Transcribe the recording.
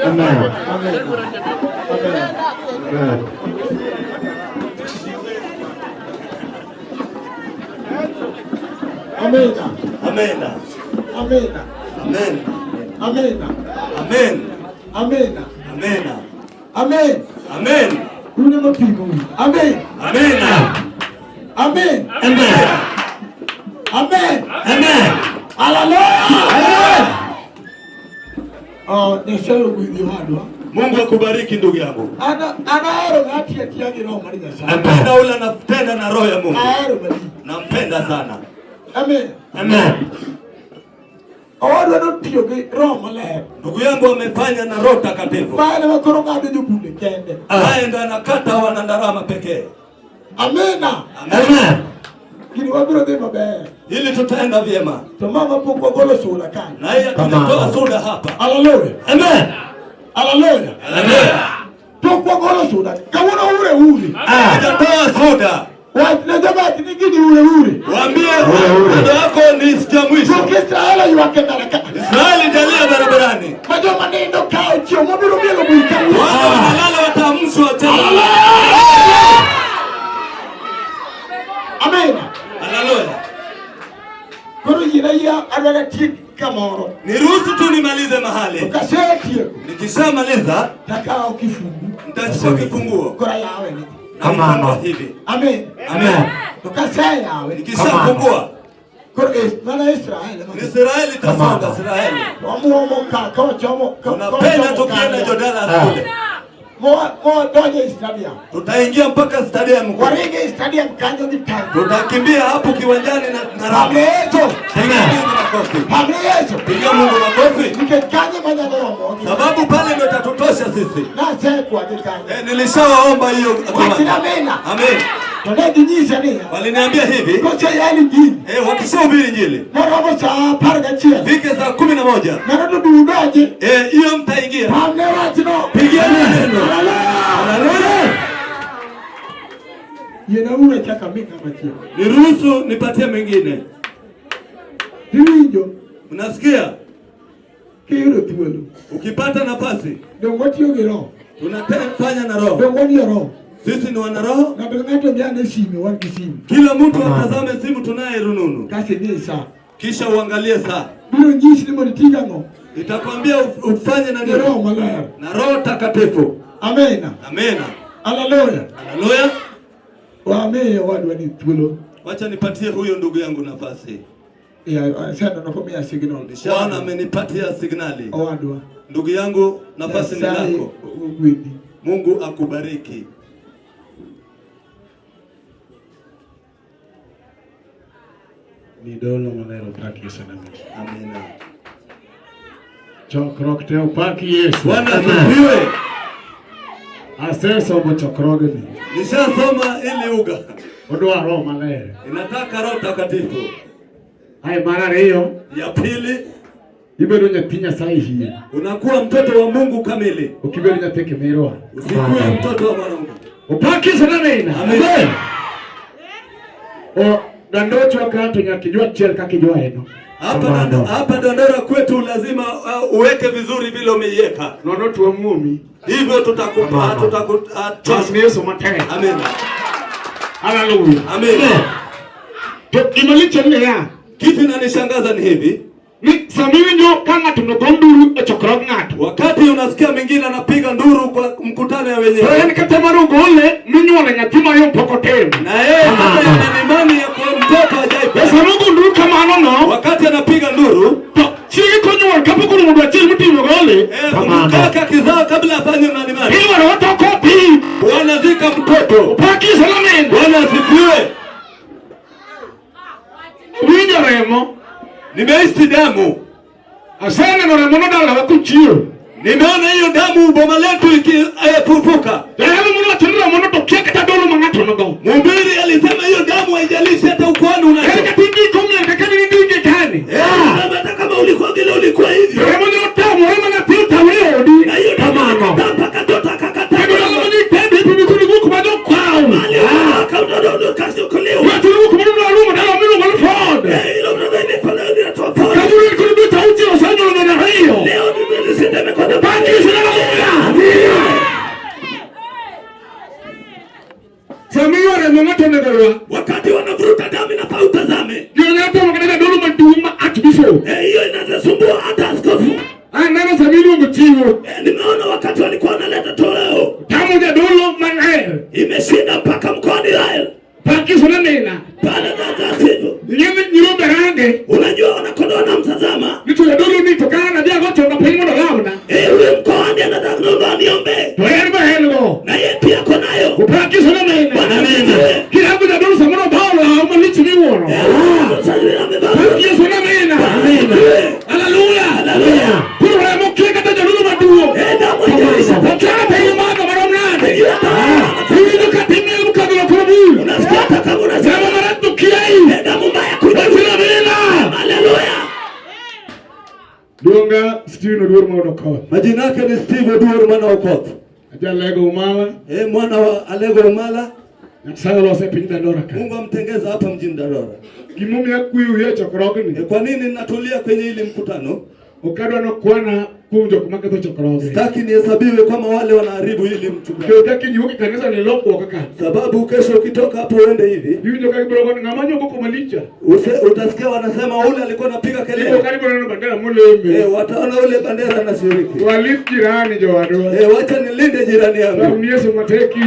Amen. Amen. Amen. Amen. Amen. Amen. Amen. Amen. Amen. Amen. Amen. Amen. Amen. Amen. Amen. Amen. Amen. Amen. Hallelujah. Oh, nishalo kuidhiwadwa. Mungu akubariki ndugu yangu. Anaero ngati atiage roho Maria sana. Napenda ule anapenda na roho ya Mungu. Anaero Maria. Nampenda sana. Amen. Amen. Awadu anatiyo ki roho Maria. Ndugu yangu amefanya na roho takatifu. Baada wakoroga abeju bunde kende. Haya ndo anakata wanandarama pekee. Amen. Amen. Kini wabiro de mabe. Ili tutaenda vyema. Tumama pokwa golo soda kani. Na yeye atatoa soda hapa. Hallelujah. Amen. Hallelujah. Amen. Pokwa golo soda. Kawana ure. Atatoa soda. Na jamati ni gidi ure. Waambie ndio yako ni sikia mwisho. Israeli yuwakenda raka. Israeli jalia barabarani. Majo manendo kao chio mobilo bilo buika. Wanalala watamshwa tena. Amen. Haleluya. Koro yinaya adala tik kamoro. Niruhusu tu nimalize mahali. Ukaseti. Nikishamaliza takao kifungu. Nitachukua kifunguo. Kora yawe ni. Kama hivi. Amen. Amen. Ukasea yawe. Nikishafungua. Koro mana Israeli. Israeli tasonga Israeli. Wamuomo kaka chomo. Unapenda tukienda Jordana kule. Mo doje stadium. Tutaingia mpaka stadium. Warige stadium kanyo ditani. Tutakimbia hapo kiwanjani na Ramlezo. Ramlezo. Pigia Mungu makofi. Nikekanye maneno. Sababu pale ndio tatutosha sisi. Na sekwa dikanye. Nilishawaomba hiyo. Amen. Amen. Tunajinyisha nini? Waliniambia hivi. Kocha yali njini. Wakishahubiri Injili. Morobo saa parga chia. Fike saa 11. Narado biudaje. Hiyo mtaingia. Hamnewa tino. Pigia neno. Haleluya. Yena ule chaka minga machia. Niruhusu nipatie mengine. Hiyo. Unasikia? Kiro tuwelo. Ukipata nafasi. Dongoti yogero. Tunafanya na roho. Dongoni ya roho. Sisi ni wana roho. Na bengato jana simu waki simu. Kila mtu atazame simu tunaye rununu. Kasi ni saa. Kisha uangalie saa. Bilo njisi ni monitiga ngo. Itakwambia ufanye na roho malaya. Na roho takatifu. Amen. Amen. Haleluya. Haleluya. Waame wadu wani tulo. Wacha nipatie huyo ndugu yangu nafasi. Ya sana nakomea signal. Bwana amenipatia signali. Wadu. Ndugu yangu nafasi ni yako. Mungu akubariki. Ni dolo manero paki sana. Amina. Chokrok teo paki Yesu. Bwana asifiwe. Asesa obo chokroge ni. Nishasoma ili uga. Odwa roho malaya. Inataka roho takatifu. Hai mara hiyo. Ya pili. Ibedo nyapinya sahihi. Unakuwa mtoto wa Mungu kamili. Ukibedo nyapeke meroa. Usikuwe mtoto wa mwanadamu. Upaki sana nina. Amen. O gandocho wakato nyakijua chel kakijua eno. Hapa Dandora kwetu lazima uweke vizuri vile umeiweka. Nono tuwe mumi. Hivyo tutakupa Yesu matene. Amen. Hallelujah. Amen. Imalicha nne ya. Kitu inanishangaza ni hivi. Ni samiwi nyo kanga tunogonduru echokrog ngatu. Wakati unasikia mwingine anapiga nduru kwa mkutano ya wenyewe. Sasa nikatemaru gole minyo wala nyatima yo pokotemu. Na yeye hata yana imani ya kwa mtoto ajaipa. Sasa mungu nduru kama anono. Wakati anapiga nduru. Chiri konyo kapo kuna mdu achiri mti mgole. Kaka kizao kabla afanye unanimani. Hii wana watu kopi. Wanazika mtoto. Upaki salamen. Bwana asifiwe. Winja remo. Nimehisi damu. Asana na remo dala wakuchio. Nimeona hiyo damu boma letu ikifufuka. Yale mwana tendra mwana tokia kata dolo mangato nogo. Mhubiri alisema hiyo damu haijalishi hata ukwani unacho. Katika tindi kumya kakani ni ndinge kani. Hata kama ulikuwa gile ulikuwa hivyo. Remo ni otamu remo na pita wewe odi. Na hiyo damu mpaka tota kakata. Ndio ni tende hivi kuni kumado kwao. Kaudodo kasi ukolewa. Watu ni kumado na rumo na mimi ngalo fraud. Hilo ndio ndio kaburi kuni bita uti osano na hiyo. Leo nimesema kwa Baki sana miluongo chiwo. Nimeona wakati walikuwa wanaleta toleo. Tamo jadolo man Imeshinda mpaka mkoani Israel. Pakiso na nena. Pale Gaza. Nyirombe range. Unajua wanakondo wanamtazama. Nitu jadolo ni tokana dia gocho na pimo na launa. Ule mkoani anataka kuomba niombe. Toyerba helgo. Na yeye pia ako nayo. Pakiso na nena. Amen. Kila mtu jadolo samoro Paulo au malichi ni wono. Pakiso na nena. Amen. Haleluya. Haleluya. Kuna mmoja kata jadolo maduo. Wakati pale mama maromnade. Huyu katime mkadolo kubu. Unasikia kama unasema maratu kiai. damu mbaya kuja. Haleluya. Donga Steve Oduor Maokoth. Majina yake ni Steve Oduor Maokoth. Ajalego Umala. Mwana wa Alego Umala. Nyasaye lose piny Dandora ka. Mungu amtengeza hapa mjini Dandora. Gimomiyo akuyo ya chokrogni. Kwa nini ninatulia kwenye ile mkutano? Okadwa no kwana kunjo kumaketho chokrogni. Sitaki nihesabiwe kama wale wanaharibu ile mkutano. Utaki nyuki kanisa ni loko kaka. Sababu kesho ukitoka hapo uende hivi. Yunjo kagibro kwa ngamanyo boko malicha. Utasikia wanasema ule alikuwa anapiga kelele. Ndio karibu na bandera mulembe. Wataona ule bandera na shiriki. Walip jirani jo wadwa. Wacha nilinde jirani yangu. Yesu mateki.